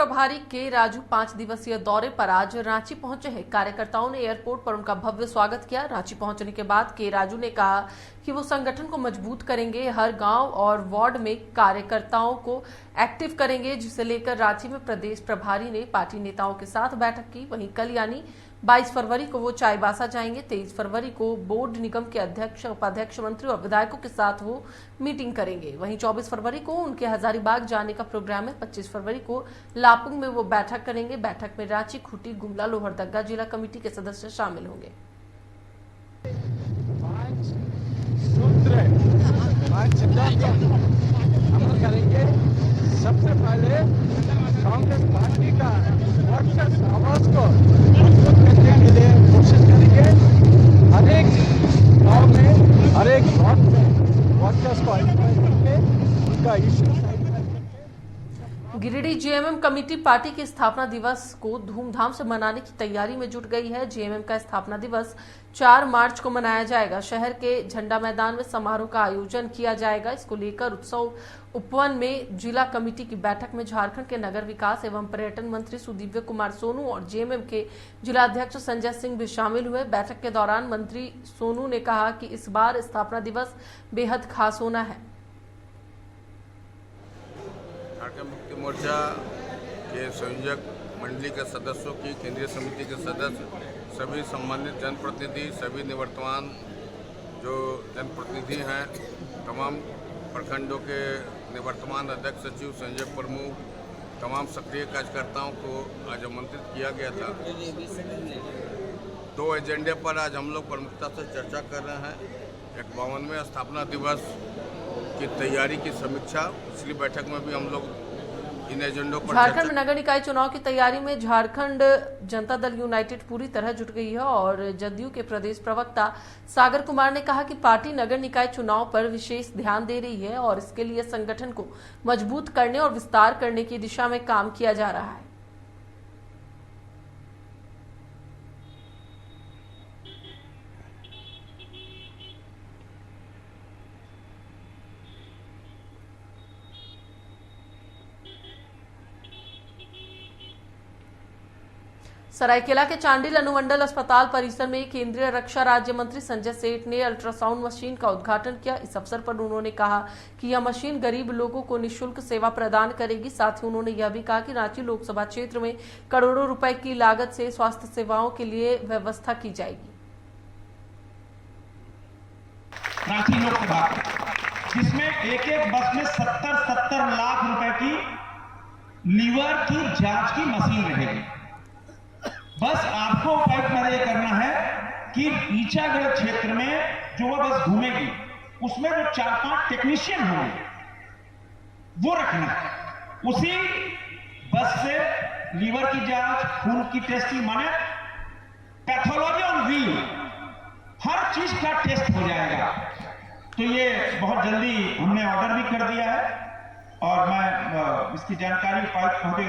प्रभारी के राजू 5 दिवसीय दौरे पर आज रांची पहुंचे हैं। कार्यकर्ताओं ने एयरपोर्ट पर उनका भव्य स्वागत किया। रांची पहुंचने के बाद के राजू ने कहा कि वो संगठन को मजबूत करेंगे, हर गांव और वार्ड में कार्यकर्ताओं को एक्टिव करेंगे, जिसे लेकर रांची में प्रदेश प्रभारी ने पार्टी नेताओं के साथ बैठक की। वहीं कल यानी 22 फरवरी को वो चाईबासा जाएंगे। 23 फरवरी को बोर्ड निगम के अध्यक्ष, उपाध्यक्ष, मंत्री और विधायकों के साथ वो मीटिंग करेंगे। वहीं 24 फरवरी को उनके हजारीबाग जाने का प्रोग्राम है। 25 फरवरी को लापुंग में वो बैठक करेंगे। बैठक में रांची, खूंटी, गुमला, लोहरदगा जिला कमेटी के सदस्य शामिल होंगे। करेंगे। सबसे पहले कांग्रेस पार्टी का वर्चस्व आवाज को मजबूत करने के लिए कोशिश करेंगे। हर एक गांव में, हर एक वार्ड में वर्चस्व को आइडेंटिफाई करके उनका issue. Giridih JMM committee party के स्थापना दिवस को धूमधाम से मनाने की तैयारी में जुट गई है। जेएमएम का स्थापना दिवस 4 मार्च को मनाया जाएगा। शहर के झंडा मैदान में समारोह का आयोजन किया जाएगा। इसको लेकर उत्सव उपवन में जिला कमेटी की बैठक में झारखंड के नगर विकास एवं पर्यटन मंत्री सुदिव्य कुमार सोनू और जेएमएम के जिलाध्यक्ष संजय सिंह भी शामिल हुए। बैठक के दौरान मंत्री सोनू ने कहा कि इस बार स्थापना दिवस बेहद खास होना है। झारखंड मुक्ति मोर्चा के संयोजक मंडली के सदस्यों की, केंद्रीय समिति के सदस्य, सभी सम्मानित जनप्रतिनिधि, सभी निवर्तमान जो जनप्रतिनिधि हैं, तमाम प्रखंडों के निवर्तमान अध्यक्ष, सचिव, संयोजक प्रमुख, तमाम सक्रिय कार्यकर्ताओं को आज आमंत्रित किया गया था। 2 एजेंडे पर आज हम लोग प्रमुखता से चर्चा कर रहे हैं। एक 52वें स्थापना दिवस की तैयारी की समीक्षा, पिछली बैठक में भी हम लोग इन एजेंडों पर झारखंड में नगर निकाय चुनाव की तैयारी में झारखंड जनता दल यूनाइटेड पूरी तरह जुट गई है और जदयू के प्रदेश प्रवक्ता सागर कुमार ने कहा कि पार्टी नगर निकाय चुनाव पर विशेष ध्यान दे रही है और इसके लिए संगठन को मजबूत करने और विस्तार करने की दिशा में काम किया जा रहा है। सरायकेला के चांडिल अनुमंडल अस्पताल परिसर में केंद्रीय रक्षा राज्य मंत्री संजय सेठ ने अल्ट्रासाउंड मशीन का उद्घाटन किया। इस अवसर पर उन्होंने कहा कि यह मशीन गरीब लोगों को निःशुल्क सेवा प्रदान करेगी। साथ ही उन्होंने यह भी कहा कि रांची लोकसभा क्षेत्र में करोड़ों रुपए की लागत से स्वास्थ्य सेवाओं के लिए व्यवस्था की जाएगी। रांची लोकसभा जिसमें एक बस में 70 लाख रुपए की लीवर की जांच की मशीन रहेगी। बस आपको उपायुक्त में यह करना है कि ईचागढ़ क्षेत्र में जो वह बस घूमेगी उसमें जो 4-5 टेक्नीशियन होंगे वो रखना। उसी बस से लीवर की जांच, खून की टेस्टिंग, माने पैथोलॉजी ऑन व्हील, हर चीज का टेस्ट हो जाएगा। तो ये बहुत जल्दी हमने ऑर्डर भी कर दिया है और मैं इसकी जानकारी उपायुक्त महोदय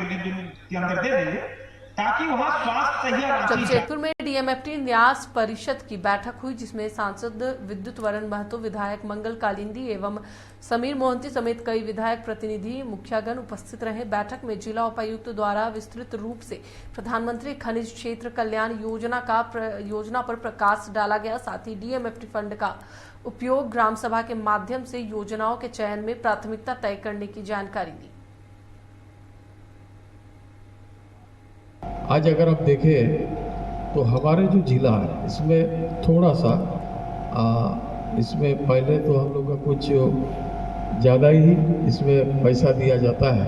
के अंदर दे देंगे ताकि वहां स्वास्थ्य सही। जमशेदपुर में डीएमएफटी न्यास परिषद की बैठक हुई, जिसमें सांसद विद्युत वरण महतो, विधायक मंगल कालिंदी एवं समीर मोहंती समेत कई विधायक, प्रतिनिधि, मुखियागण उपस्थित रहे। बैठक में जिला उपायुक्त द्वारा विस्तृत रूप से प्रधानमंत्री खनिज क्षेत्र कल्याण योजना पर प्रकाश डाला गया। साथ ही डीएमएफटी फंड का उपयोग ग्राम सभा के माध्यम से योजनाओं के चयन में प्राथमिकता तय करने की जानकारी दी। आज अगर आप देखें तो हमारे जो जिला है इसमें थोड़ा सा इसमें पहले तो हम लोग का कुछ ज़्यादा ही इसमें पैसा दिया जाता है,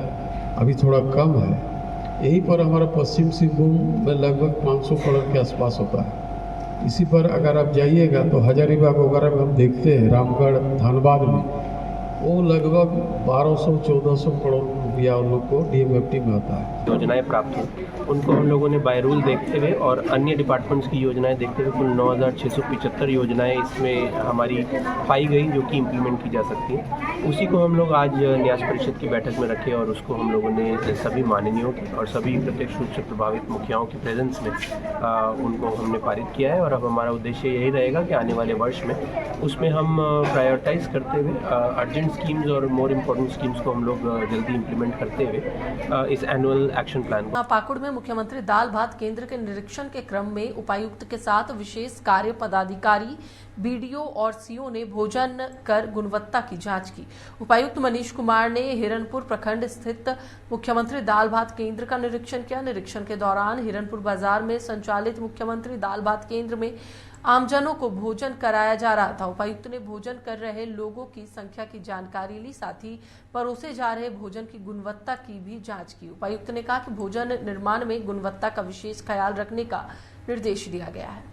अभी थोड़ा कम है। यहीं पर हमारा पश्चिम सिंहभूम में लगभग 500 करोड़ के आसपास होता है। इसी पर अगर आप जाइएगा तो हजारीबाग वगैरह में हम देखते हैं, रामगढ़, धनबाद में वो लगभग 1200-1400 करोड़ रुपया उन लोग को डीएमएफटी में आता है। योजनाएं प्राप्त हुई उनको हम लोगों ने बाय रूल देखते हुए और अन्य डिपार्टमेंट्स की योजनाएं देखते हुए कुल 9675 योजनाएं इसमें हमारी पाई गई जो कि इम्प्लीमेंट की जा सकती हैं। उसी को हम लोग आज न्यास परिषद की बैठक में रखे और उसको हम लोगों ने सभी माननीयों की और सभी प्रत्यक्ष रूप से प्रभावित मुखियाओं की प्रेजेंस में उनको हमने पारित किया है। और अब हमारा उद्देश्य यही रहेगा कि आने वाले वर्ष में उसमें हम प्रायोरिटाइज करते हुए अर्जेंट स्कीम्स और मोर इम्पोर्टेंट स्कीम्स को हम लोग जल्दी इम्प्लीमेंट इम्प्लीमेंट करते हुए इस एनुअल एक्शन प्लान को। पाकुड़ में मुख्यमंत्री दाल भात केंद्र के निरीक्षण के क्रम में उपायुक्त के साथ विशेष कार्य पदाधिकारी, बीडीओ और सीओ ने भोजन कर गुणवत्ता की जांच की। उपायुक्त मनीष कुमार ने हिरनपुर प्रखंड स्थित मुख्यमंत्री दाल भात केंद्र का निरीक्षण किया। निरीक्षण के दौरान हिरनपुर बाजार में संचालित मुख्यमंत्री दाल भात केंद्र में आमजनों को भोजन कराया जा रहा था। उपायुक्त ने भोजन कर रहे लोगों की संख्या की जानकारी ली, साथ ही परोसे जा रहे भोजन की गुणवत्ता की भी जांच की। उपायुक्त ने कहा कि भोजन निर्माण में गुणवत्ता का विशेष ख्याल रखने का निर्देश दिया गया है।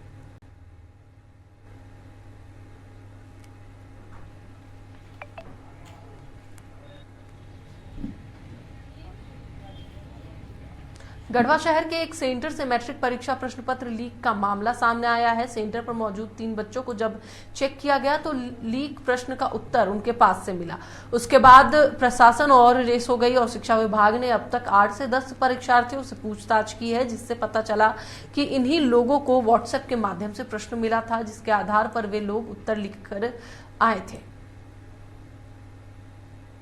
गढ़वा शहर के एक सेंटर से मैट्रिक परीक्षा प्रश्न पत्र लीक का मामला सामने आया है। सेंटर पर मौजूद 3 बच्चों को जब चेक किया गया तो लीक प्रश्न का उत्तर उनके पास से मिला। उसके बाद प्रशासन और रेस हो गई और शिक्षा विभाग ने अब तक 8 से 10 परीक्षार्थियों से पूछताछ की है, जिससे पता चला कि इन्हीं लोगों को व्हाट्सएप के माध्यम से प्रश्न मिला था, जिसके आधार पर वे लोग उत्तर लिखकर आए थे।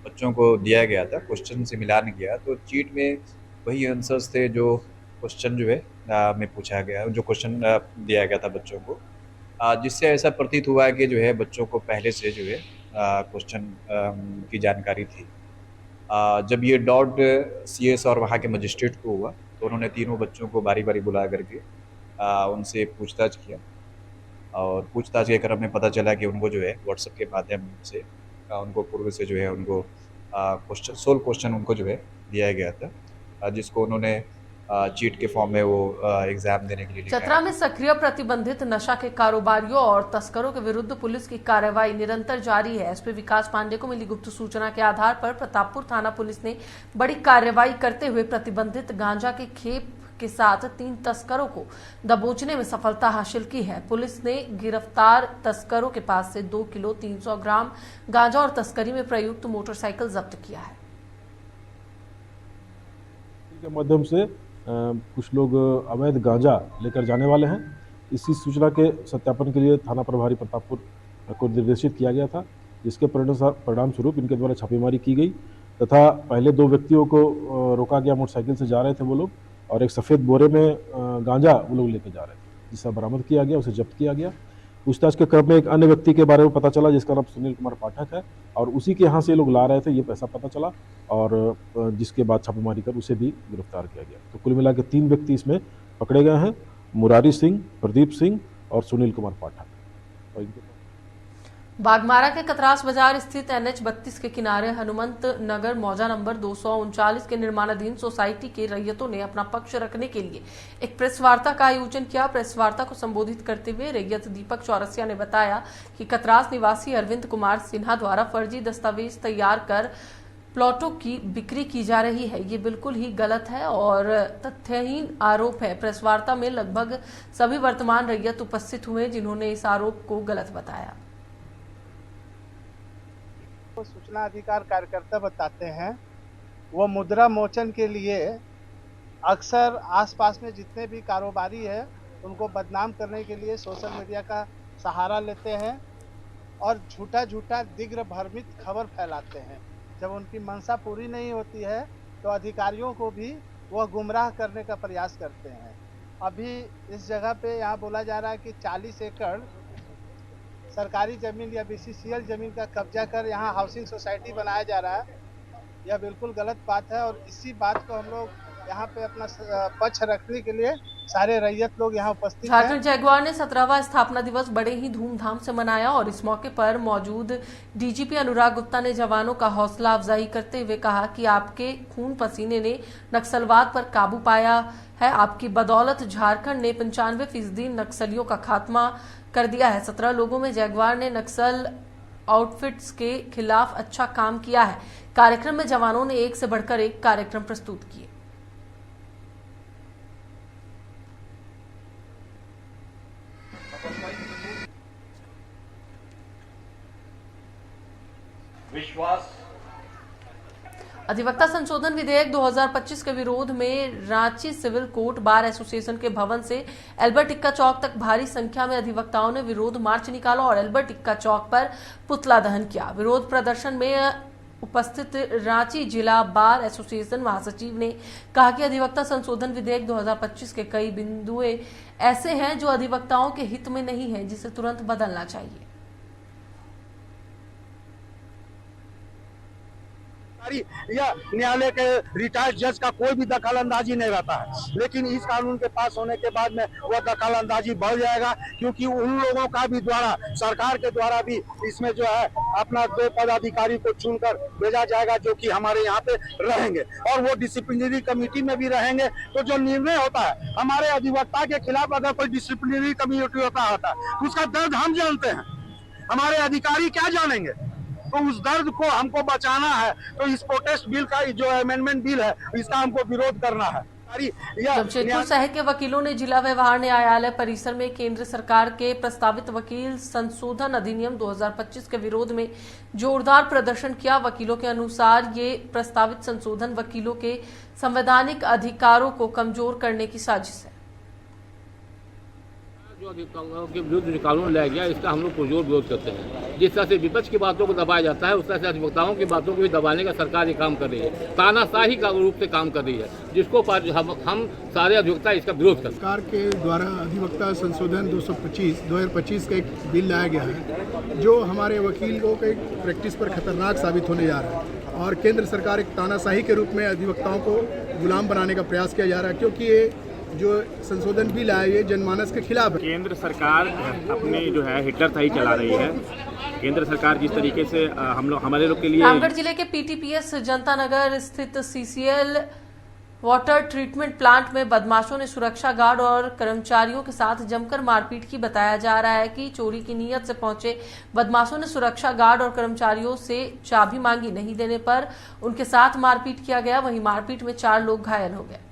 बच्चों को दिया गया था, क्वेश्चन से मिलान किया तो चीट में वही आंसर्स थे जो क्वेश्चन जो है में पूछा गया, जो क्वेश्चन दिया गया था बच्चों को, जिससे ऐसा प्रतीत हुआ है कि जो है बच्चों को पहले से जो है क्वेश्चन की जानकारी थी। जब ये डाउट सीएस और वहाँ के मजिस्ट्रेट को हुआ तो उन्होंने तीनों बच्चों को बारी बारी बुला करके उनसे पूछताछ किया और पूछताछ के क्रम में पता चला कि उनको जो है व्हाट्सएप के माध्यम से उनको पूर्व से जो है उनको क्वेश्चन 16 क्वेश्चन उनको जो है दिया गया था, जिसको उन्होंने चीट के फॉर्म में वो एग्जाम देने के लिए लिखा है। चतरा में सक्रिय प्रतिबंधित नशा के कारोबारियों और तस्करों के विरुद्ध पुलिस की कार्रवाई निरंतर जारी है। एसपी विकास पांडे को मिली गुप्त सूचना के आधार पर प्रतापपुर थाना पुलिस ने बड़ी कार्रवाई करते हुए प्रतिबंधित गांजा के खेप के साथ 3 तस्करों को दबोचने में सफलता हासिल की है। पुलिस ने गिरफ्तार तस्करों के पास से 2 किलो 300 ग्राम गांजा और तस्करी में प्रयुक्त मोटरसाइकिल जब्त किया है। के माध्यम से कुछ लोग अवैध गांजा लेकर जाने वाले हैं। इसी सूचना के सत्यापन के लिए थाना प्रभारी प्रतापपुर को निर्देशित किया गया था, जिसके परिणाम स्वरूप इनके द्वारा छापेमारी की गई तथा पहले 2 व्यक्तियों को रोका गया, मोटरसाइकिल से जा रहे थे वो लोग, और एक सफ़ेद बोरे में गांजा वो लोग लेकर जा रहे थे, जिसका बरामद किया गया, उसे जब्त किया गया। पूछताछ के क्रम में एक अन्य व्यक्ति के बारे में पता चला जिसका नाम सुनील कुमार पाठक है और उसी के यहाँ से लोग ला रहे थे, ये पैसा पता चला और जिसके बाद छापेमारी कर उसे भी गिरफ्तार किया गया। तो कुल मिला के 3 व्यक्ति इसमें पकड़े गए हैं, मुरारी सिंह, प्रदीप सिंह और सुनील कुमार पाठक। बागमारा के कतरास बाजार स्थित NH 32 के किनारे हनुमंत नगर मौजा नंबर 239 के निर्माणाधीन सोसाइटी के रैयतों ने अपना पक्ष रखने के लिए एक प्रेस वार्ता का आयोजन किया। प्रेस वार्ता को संबोधित करते हुए रैयत दीपक चौरसिया ने बताया कि कतरास निवासी अरविंद कुमार सिन्हा द्वारा फर्जी दस्तावेज तैयार कर प्लॉटों की बिक्री की जा रही है। ये बिल्कुल ही गलत है और तथ्यहीन आरोप है। प्रेस वार्ता में लगभग सभी वर्तमान रैयत उपस्थित हुए जिन्होंने इस आरोप को गलत बताया। सूचना अधिकार कार्यकर्ता बताते हैं, वो मुद्रा मोचन के लिए अक्सर आसपास में जितने भी कारोबारी है उनको बदनाम करने के लिए सोशल मीडिया का सहारा लेते हैं और झूठा दिग्र भ्रमित खबर फैलाते हैं। जब उनकी मंशा पूरी नहीं होती है तो अधिकारियों को भी वह गुमराह करने का प्रयास करते हैं। अभी इस जगह पे यहाँ बोला जा रहा है कि 40 एकड़ सरकारी ज़मीन या BCCL ज़मीन का कब्जा कर यहाँ हाउसिंग सोसाइटी बनाया जा रहा है। यह बिल्कुल गलत बात है और इसी बात को हम लोग यहाँ पे अपना पक्ष रखने के लिए सारे रैयत लोग यहाँ उपस्थित हैं। झारखंड जगुआर ने 17वां स्थापना दिवस बड़े ही धूमधाम से मनाया और इस मौके पर मौजूद DGP अनुराग गुप्ता ने जवानों का हौसला अफजाई करते हुए कहा कि आपके खून पसीने ने नक्सलवाद पर काबू पाया है। आपकी बदौलत झारखंड ने 95% नक्सलियों का खात्मा कर दिया है। 17 लोगों में जगुआर ने नक्सल आउटफिट्स के खिलाफ अच्छा काम किया है। कार्यक्रम में जवानों ने एक से बढ़कर एक कार्यक्रम प्रस्तुत किए। विश्वास अधिवक्ता संशोधन विधेयक 2025 के विरोध में Ranchi civil court bar association के भवन से एल्बर्ट इक्का चौक तक भारी संख्या में अधिवक्ताओं ने विरोध मार्च निकाला और एल्बर्ट इक्का चौक पर पुतला दहन किया। विरोध प्रदर्शन में उपस्थित रांची जिला बार एसोसिएशन महासचिव ने कहा कि अधिवक्ता संशोधन विधेयक 2025 के कई बिंदुएं ऐसे हैं जो अधिवक्ताओं के हित में नहीं है, जिसे तुरंत बदलना चाहिए। या न्यायालय के रिटायर्ड जज का कोई भी दखल अंदाजी नहीं रहता है, लेकिन इस कानून के पास होने के बाद में वह दखल अंदाजी बढ़ जाएगा, क्योंकि उन लोगों का भी द्वारा सरकार के द्वारा भी इसमें जो है अपना 2 पदाधिकारी को चुनकर भेजा जाएगा जो कि हमारे यहाँ पे रहेंगे और वो डिसिप्लिनरी कमेटी में भी रहेंगे। तो जो निर्णय होता है हमारे अधिवक्ता के खिलाफ अगर कोई डिसिप्लिनरी कमेटी होता है उसका दर्द हम जानते हैं, हमारे अधिकारी क्या जानेंगे। तो उस दर्द को हमको बचाना है, तो इस प्रोटेस्ट बिल का जो अमेंडमेंट बिल है इसका हमको विरोध करना है। जमशेदपुर शहर के वकीलों ने जिला व्यवहार न्यायालय परिसर में केंद्र सरकार के प्रस्तावित वकील संशोधन अधिनियम 2025 के विरोध में जोरदार प्रदर्शन किया। वकीलों के अनुसार ये प्रस्तावित संशोधन वकीलों के संवैधानिक अधिकारों को कमजोर करने की साजिश है। जो अधिवक्ताओं के विरुद्ध जो कानून लाया गया इसका हम लोग पुरजोर विरोध करते हैं। जिस तरह से विपक्ष की बातों को दबाया जाता है उस तरह से अधिवक्ताओं की बातों को भी दबाने का सरकार ये काम कर रही है, तानाशाही का रूप से काम कर रही है, जिसको हम सारे अधिवक्ता इसका विरोध करते हैं। सरकार के द्वारा अधिवक्ता संशोधन 2025 का एक बिल लाया गया है जो हमारे वकीलों के प्रैक्टिस पर खतरनाक साबित होने जा रहा है और केंद्र सरकार एक तानाशाही के रूप में अधिवक्ताओं को गुलाम बनाने का प्रयास किया जा रहा है, क्योंकि ये जो संशोधन बिल आया ये जनमानस के खिलाफ है। केंद्र सरकार अपने जो है हिटलरशाही चला रही है। केंद्र सरकार जिस तरीके से हमारे लोग के लिए रामगढ़ जिले के पीटीपीएस जनता नगर स्थित सीसीएल वाटर ट्रीटमेंट प्लांट में बदमाशों ने सुरक्षा गार्ड और कर्मचारियों के साथ जमकर मारपीट की। बताया जा रहा है कि चोरी की नीयत से पहुंचे बदमाशों ने सुरक्षा गार्ड और कर्मचारियों से चाबी मांगी, नहीं देने पर उनके साथ मारपीट किया गया। वहीं मारपीट में 4 लोग घायल हो गए।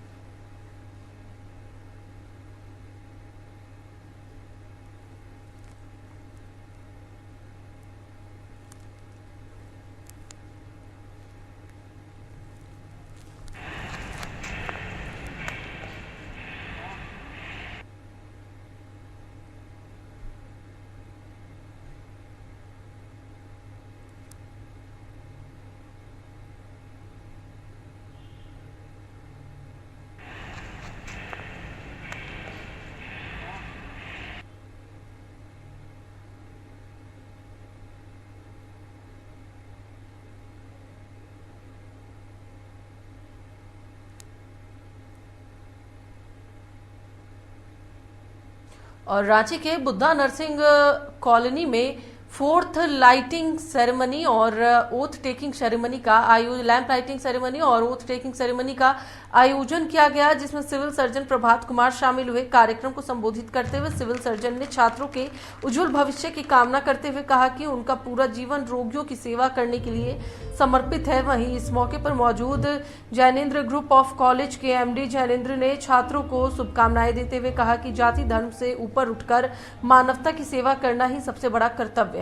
और रांची के बुद्धा नर्सिंग कॉलोनी में 4th लाइटिंग सेरेमनी और ओथ टेकिंग सेरेमनी का लैंप लाइटिंग सेरेमनी और ओथ टेकिंग सेरेमनी का आयोजन किया गया, जिसमें सिविल सर्जन प्रभात कुमार शामिल हुए। कार्यक्रम को संबोधित करते हुए सिविल सर्जन ने छात्रों के उज्जवल भविष्य की कामना करते हुए कहा कि उनका पूरा जीवन रोगियों की सेवा करने के लिए समर्पित है। वहीं इस मौके पर मौजूद जैनेन्द्र ग्रुप ऑफ कॉलेज के एमडी जैनेन्द्र ने छात्रों को शुभकामनाएं देते हुए कहा कि जाति धर्म से ऊपर उठकर मानवता की सेवा करना ही सबसे बड़ा कर्तव्य